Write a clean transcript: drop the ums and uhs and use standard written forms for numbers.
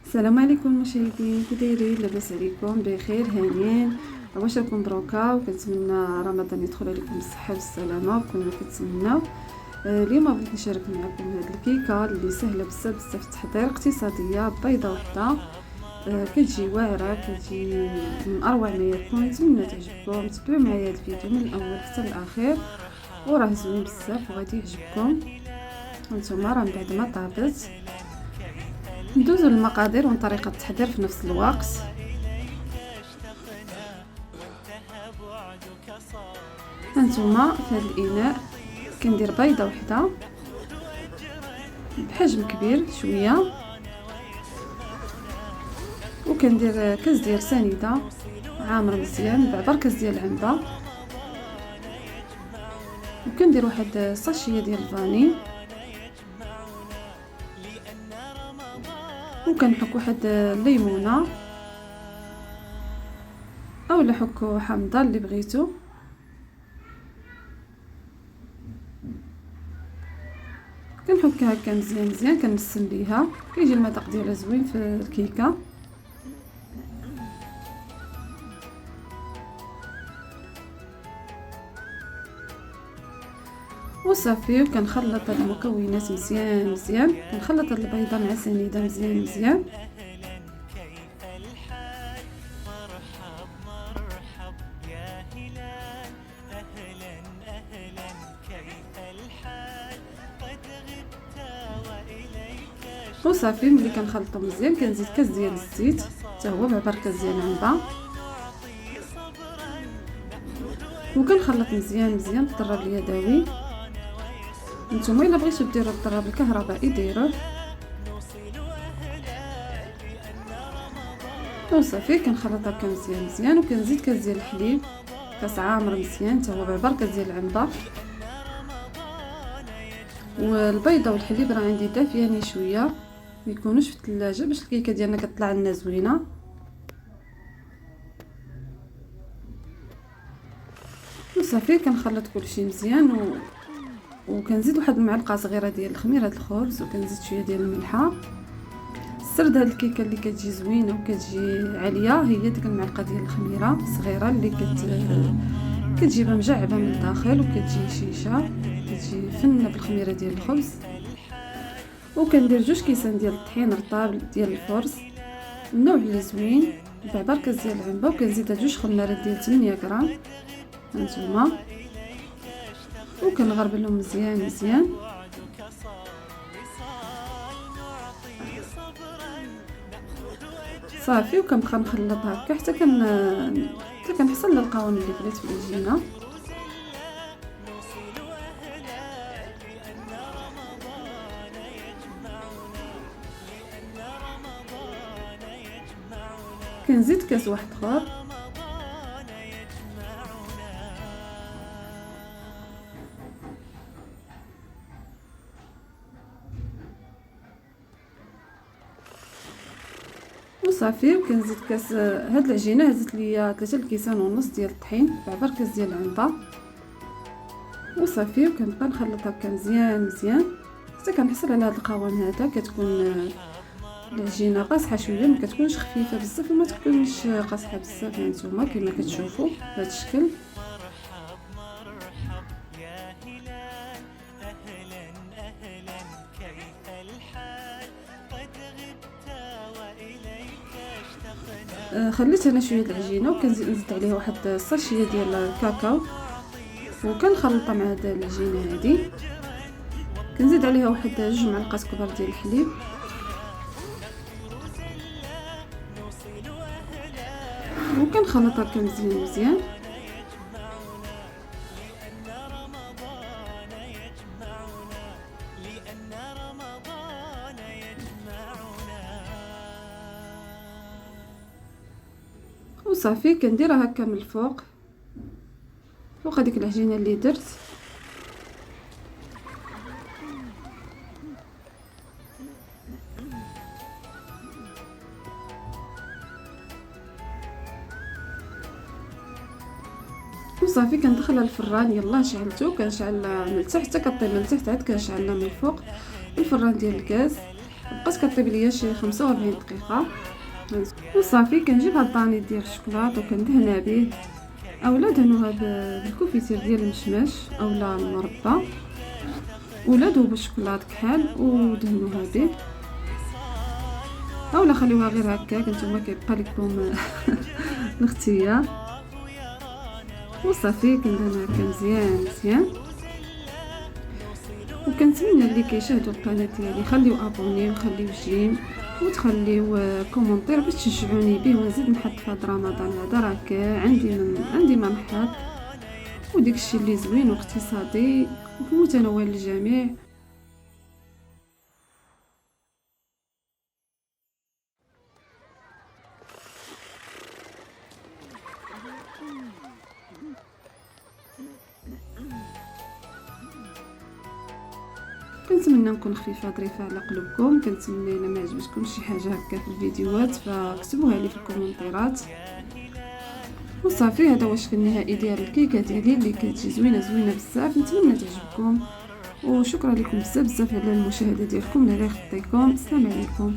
السلام عليكم مشاهدين، كي دايرين؟ لاباس عليكم؟ بخير هانيين؟ واش راكم دروكا؟ وكنتمنى رمضان يدخل عليكم بالصحه والسلامه وكما كتمناو. اليوم بغيت نشارك معكم هاد الكيكه اللي سهله بزاف بزاف التحضير، اقتصاديه، بيضه وحده. كتجي واعره، كتجي من اروع ما يكون. نتمنى تعجبكم، تبعوا معايا الفيديو من الاول حتى الاخير وراه زوين بزاف وغادي يعجبكم. هانتوما راه من بعد ما طابت ندوزو للمقادير وطريقه التحضير في نفس الوقت. هانتوما في هذا الاناء كندير بيضه وحده بحجم كبير شويه، وكندير كاس ديال سنيده عامر مزيان بعبر كاس ديال العنبه، وكندير واحد ساشيه ديال الفاني، وكنحك واحد الليمونه اولا حكو حامضه اللي بغيتو. كنحكها هكا مزيان مزيان، كنسم ليها كيجي المذاق ديالها زوين في الكيكه. وصافي وكنخلط هاد المكونات مزيان مزيان، كنخلط هاد البيضه مع سنيده مزيان مزيان. وصافي ملي كنخلطو مزيان كنزيد كاس ديال الزيت حتى هو بعبر كاس ديال العنبه، وكنخلط مزيان مزيان بالضرب اليدوي. نتوما الا بغيتو ديروا الضرب الكهربائي ديروه. وصافي كنخلط هكا مزيان مزيان، وكنزيد كاس ديال الحليب، كاس عامر مزيان حتى هو بعبر كاس ديال العنبه. والبيضه والحليب راه عندي دافيين شويه، ما يكونوش في الثلاجه باش الكيكه ديالنا كطلع لنا زوينه. وصافي كنخلط كلشي مزيان وكنزيد واحد المعلقه صغيره ديال خميره الخبز، وكنزيد شويه ديال الملحه. سر هاد الكيكه اللي كتجي زوينه وكتجي عاليه هي ديك المعلقه ديال الخميره الصغيره اللي كتجيبها مجعبه من الداخل، وكتجي شيشه، كتجي فنه بالخميره ديال الخبز. وكندير 2 كيسان ديال الطحين رطاب ديال الفرز، النوع اللي زوين بعبر كاس ديال العنبه، وكنزيدها 2 خمارات ديال 8 غرام هانتوما، وكنغربلهم مزيان مزيان. صافي وكنبقى نخلط هكا حتى كنحصل للقوام اللي بغيت في العجينه. كنزيد كاس واحد اخر، وصافي وكنزيد كاس. هاد العجينه هزت ليا 3 الكيسان ونص ديال الطحين بعبر كاس ديال العنبه. وصافي وكنبقى نخلط هكا مزيان مزيان حتى كنحصل على هاد القوام هذا. كتكون العجينه قاصحه شويه، ما كتكونش خفيفه بزاف وما تكونش قاصحه بزاف. هانتوما كما كتشوفوا بهذا الشكل. خليت انا شويه العجينه وكنزيد عليها واحد الساشيه ديال الكاكاو، وكنخلطها مع هاد العجينه هادي. كنزيد عليها واحد 2 معلقات كبار ديال الحليب، وكنخلطها هكا مزيان مزيان. وصافي كنديرها هكا من الفوق فوق هذيك العجينه اللي درت. وصافي كندخلها الفران. يلا شعلته، كنشعل من التحت حتى كطيب من التحت، عاد كنشعلها من الفوق الفران ديال الكاز. بقات كطيب ليا شي 45 دقيقه. وصافي كنجيب هاد الطاني ديال الشوكولاط وكندهنها به، اولا دهنوها بالكوفيتير ديال المشماش اولا المربى، ولا ذوبوا الشوكولاط كحل ودهنوها به، اولا خليوها غير هكاك نتوما كيبقى لكم الاختيار. وصافي كندهنها هكا مزيان مزيان. وكنتمنى اللي كيشاهدوا القناه ديالي خليو ابوني وخليو جيم وتخليو كومونتير باش تشجعوني به ونزيد نحط في هذا رمضان هذا، راه عندي ما نحط، وديك الشيء اللي زوين واقتصادي ومتناول للجميع. كنتمنى نكون خفيفه ظريفه على قلوبكم. كنتمنى الا ما عجبتكم شي حاجه هكا في الفيديوهات فاكتبوها لي في الكومنتيرات. وصافي هذا هو الشكل النهائي ديال الكيكه ديالي اللي كتجي زوينه بزاف. نتمنى تعجبكم وشكرا لكم بزاف على المشاهده ديالكم. لا يخطيكم. السلام عليكم.